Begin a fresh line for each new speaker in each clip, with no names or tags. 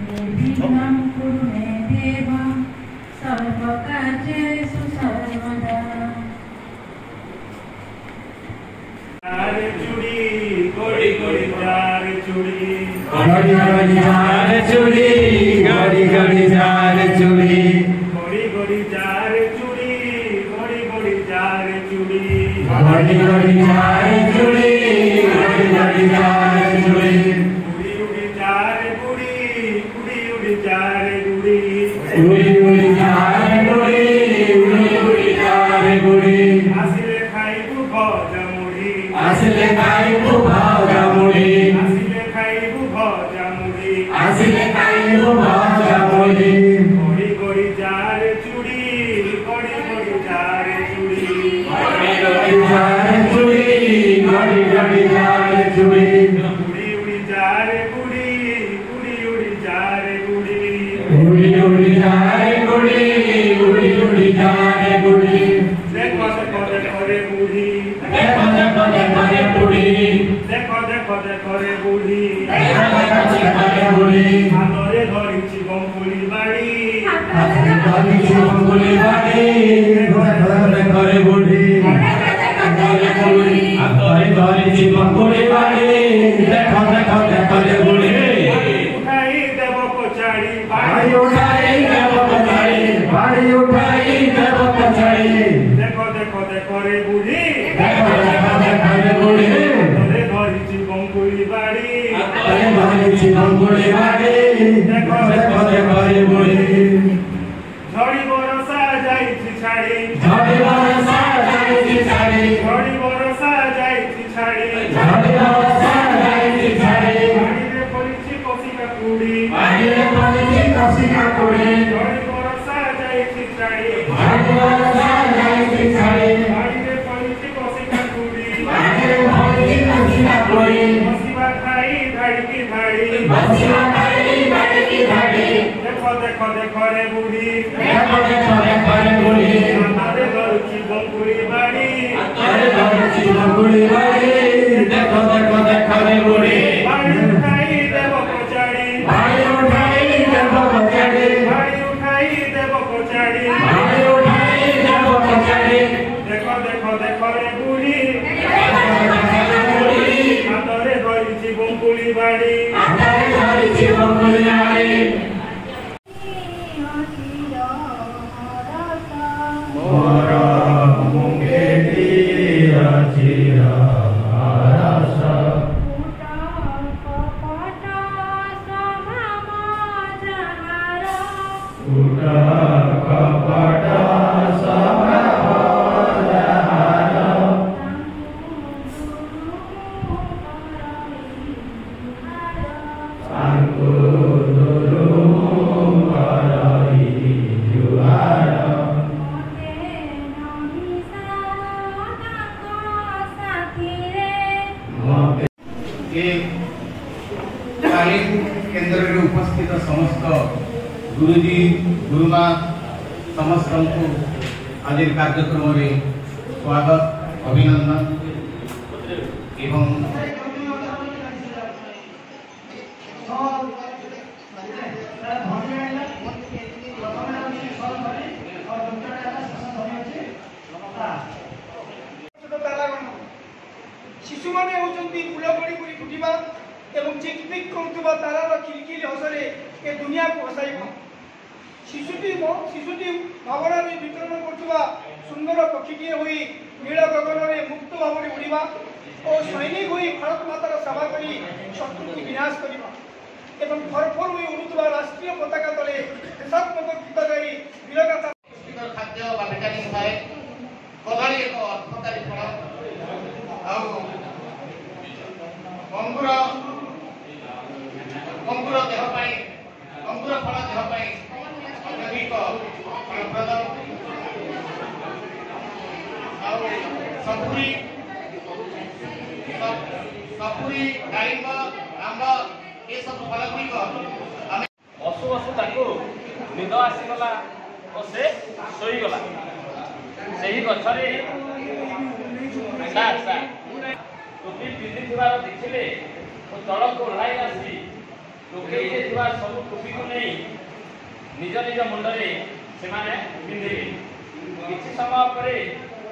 निर्विघ्नं कुरु मे देव सर्वकार्येषु सर्वदा।
गोड़ी गोड़ी जार चूड़ी
गोड़ी गोड़ी जार चूड़ी गोड़ी गोड़ी जार चूड़ी
गोड़ी गोड़ी जार चूड़ी गोड़ी गोड़ी जार चूड़ी
गोड़ी गोड़ी जार चूड़ी गोड़ी गोड़ी जार चूड़ी
उड़ी उड़ी जार गुड़ी उड़ी उड़ी जार गुड़ी
उड़ी उड़ी जार गुड़ी उड़ी उड़ी जार गुड़ी
आसिले खाइबु भजा मुड़ी
आसिले खाइबु भजा मुड़ी
आसिले खाइबु भजा मुड़ी
आसिले खाइबु भजा मुड़ी
गोड़ी गोड़ी जार चूड़ी गोड़ी गोड़ी जार चूड़ी
गोड़ी गोड़ी जार चूड़ी गोड़ी गोड़ी जार चूड़ी
उड़ी उड़ी जार गुड़ी उड़ी उड़ी जार गुड़ी
उड़ी उड़ी जार गुड़ी उड़ी उड़ी जार गुड़ी
देखो देखो देखो रे बूढ़ी
देखो देखो देखो रे बूढ़ी
देखो देखो देखो रे बूढ़ी
देखो देखो देखो रे बूढ़ी
हातरे धरिछि बंकुली बाड़ी
हातरे धरिछि बंकुली बाड़ी देखो देखो देखो रे बूढ़ी हातरे धरिछि बंकुली बाड़ी देखो देखो देखो रे बूढ़ी
उठाई देव पछाड़ी
बाड़ी उठाई देव पछाड़ी बाड़ी उठाई देव पछाड़ी
देखो देखो देखो रे बूढ़ी
देखो देखो देखो रे बूढ़ी
हातरे धरिछि बंकुली बाड़ी
हातरे धरिछि बंकुली बाड़ी देखो देखो देखो रे बूढ़ी
झड़ी बरसा जाइछि छाड़ी
झड़ी बरसा जाइछि छाड़ी
झड़ी बरसा जाइछि छाड़ी
झड़ी बरसा जाइछि छाड़ी
पानीरे पड़िछि कसिका कुड़ी
पानीरे पड़िछि कसिका कुड़ी
झड़ी बरसा जाइछि छाड़ी
झड़ी बरसा जाइछि छाड़ी
पानीरे पड़िछि कसिका कुड़ी
पानीरे पड़िछि कसिका कुड़ी
बसिबा खाई धाड़ी की धाड़ी
बसिबा खाई धाड़ी की धाड़ी
देखो देखो देखो रे बूढ़ी
देखो देखो देखो रे बूढ़ी
हातरे धरिछि बंकुली बाड़ी
हातरे धरिछि बंकुली बाड़ी देखो देखो देखो रे बूढ़ी
बाड़ी उठाई देव पछाड़ी
बाड़ी उठाई देव पछाड़ी
बाड़ी उठाई देव पछाड़ी
बाड़ी उठाई देव पछाड़ी
देखो देखो देखो रे बूढ़ी हातरे धरिछि बंकुली बाड़ी
हातरे धरिछि बंकुली बाड़ी मोर मुंगेरी चिरा रस उटा कपट सभार सांको दुरु करई जुहार तालीम केन्द्र में उपस्थित समस्त गुरुजी गुरुमा समस्त को आज कार्यक्रम में स्वागत अभिनंदन एवं
शिशु माने होचंती फुलगड़ी गुड़ी फुटिबा एवं चिकपिक करुवा तारार किलकिल हसरे ए दुनिया को हसाइबा शिशुटी भावना वितरण करुवा सुंदर पक्षीटीए होई नील गगन में मुक्त भाव में उड़ीबा और सैनिक होई भारत मातार सेवा करी शत्रु की विनाश करिबा एवं फरफर होई उड़ुवा राष्ट्रीय पताका तले देशात्मक गीत गाई वीरगाथा
खाद्य बा विटामिन थाए कदली एक अर्थकारी फल अंगूर देह अंगूर फल देह अत्यधिक फलप्रद सपुरी डालिंब आंब ये सब फल गुड़िक
बसु बसु ताकू निद आसीगला और से शोईगला से गछरे टोपी पिंधि देखिले तलक ओह्लाई आसी ଟୋକେଇରେ ଥିବା ସବୁ ଟୋପିକୁ ନେଇ ନିଜ ନିଜ ମୁଣ୍ଡରେ ସେମାନେ ପିନ୍ଧିବେ। କିଛି ସମୟ ପରେ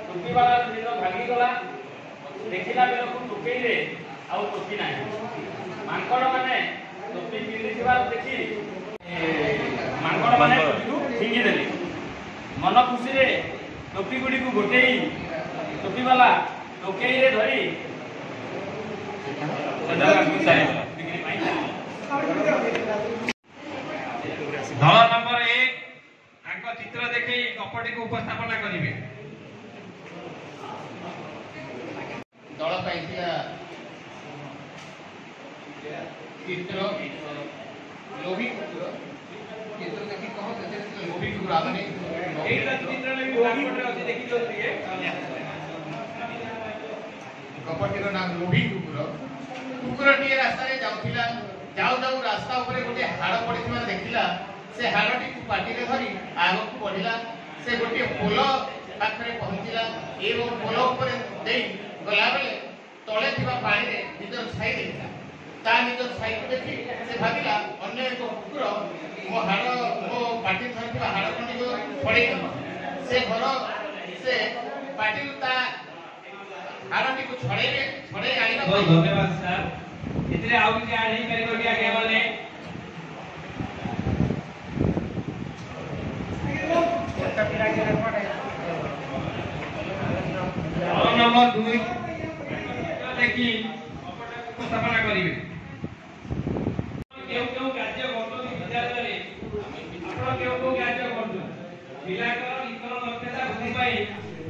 ଟୋପିବାଲାର ନିଦ ଭାଙ୍ଗିଗଲା। ଦେଖିଲା ବେଳକୁ ଟୋକେଇରେ ଆଉ ଟୋପି ନାହିଁ। ମାଙ୍କଡ଼ମାନେ ଟୋପି ପିନ୍ଧିଥିବାର ଦେଖି ମାଙ୍କଡ଼ମାନେ ଟୋପିକୁ ଫିଙ୍ଗିଦେଲେ। ମନ ଖୁସିରେ ଟୋପି ଗୁଡ଼ିକୁ ଗୋଟେଇ ଟୋପିବାଲା ଟୋକେଇରେ ଧରି
ଦଳ ନମ୍ବର 1 ତାଙ୍କ ଚିତ୍ର ଦେଖି ଗପଟିକୁ ଉପସ୍ଥାପନା କରିବେ।
ଦଳ ପାଇଥିଲା ଚିତ୍ର ଲୋଭି କୁକୁର। ଚିତ୍ର ଦେଖି କହ ସେଥିରେ ଲୋଭି କୁକୁର ମାନେ
ଏଇଟା ଚିତ୍ରରେ ବି ବ୍ଲାକବୋର୍ଡରେ ଅଛି ଦେଖି ଦିଅନ୍ତୁ ଟିକେ।
ଗପଟିର ନାମ ଲୋଭି କୁକୁର। କୁକୁରଟିଏ ରାସ୍ତାରେ ଯାଉଥିଲା। ଯାଉ ଯାଉ ରାସ୍ତା ଉପରେ ଗୋଟିଏ ହାଡ଼ ପଡ଼ିଥିବା ଦେଖିଲା। ସେ ହାଡ଼ଟିକୁ ପାଟିରେ ଧରି ଆଗକୁ ବଢ଼ିଲା। ସେ ଗୋଟିଏ ପୋଲ ପାଖରେ ପହଞ୍ଚିଲା ଏବଂ ପୋଲ ଉପରେ ଦେଇ ଗଲାବେଳେ ତଳେ ଥିବା ପାଣିରେ ନିଜର ଛାଇ ଦେଖିଲା। ତା ନିଜର ଛାଇକୁ ଦେଖି ସେ ଭାବିଲା ଅନ୍ୟ ଏକ କୁକୁର ମୋ ପାଟି ଧରିଥିବା ହାଡ଼ ଖଣ୍ଡିକୁ ଛଡ଼େଇ ନେବ। ସେ ପାଟିରୁ ତା ହାଡ଼ଟିକୁ ଛଡ଼େଇ ଆଣିବା ପାଇଁ
ଧନ୍ୟବାଦ ସାର୍। ଏଥିରେ ଆଉ କିଛି ଆଡ୍ ହେଇପାରିବ କି ଆଜ୍ଞା ମାନେ? ଦଳ ନମ୍ବର 2 ଦେଖି ଉପସ୍ଥାପନା କରିବେ। କେଉଁ କେଉଁ କାର୍ଯ୍ୟ କରୁଛନ୍ତି ବିଦ୍ୟାଳୟରେ? ଆପଣ କେଉଁ କେଉଁ କାର୍ଯ୍ୟ କରୁଛନ୍ତି? ପିଲାଙ୍କର ଲିଖନ ଦକ୍ଷତା ବୃଦ୍ଧି ପାଇଁ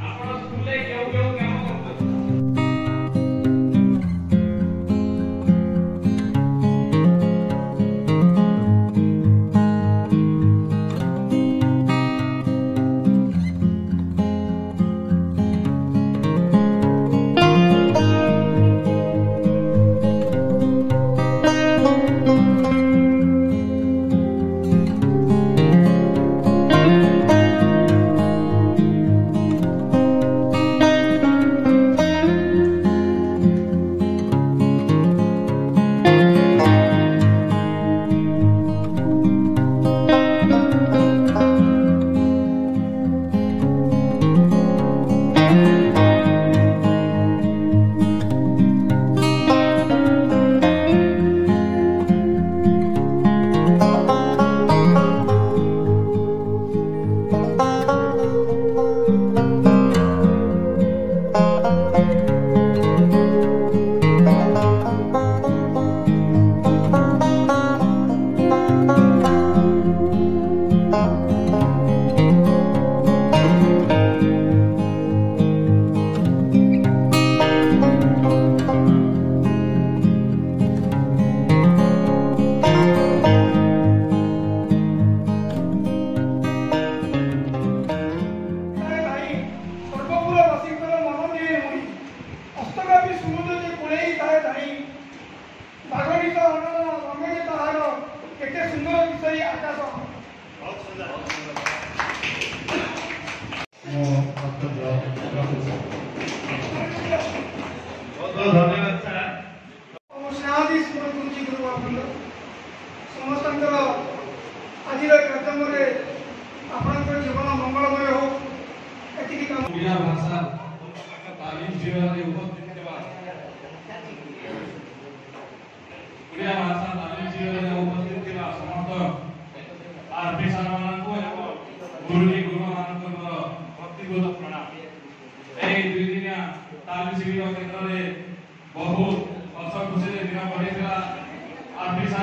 ଆପଣ ସ୍କୁଲରେ କେଉଁ କେଉଁ କାମ କରୁଛନ୍ତି? धन्यवाद सार।
समस्त आज कार्यक्रम आपंकर जीवन मंगलमय हो
ओडिया भाषा तालीम शिविर उपस्थित ओडिया भाषा तालीम शिविर उपस्थित समस्त आरपी सार गुरुजी गुरु मान व्यक्तिगत प्रणाम। यही 2 दिनिया तालीम शिविर क्षेत्र में बहुत हस खुशी दिन बढ़ी आरपी सार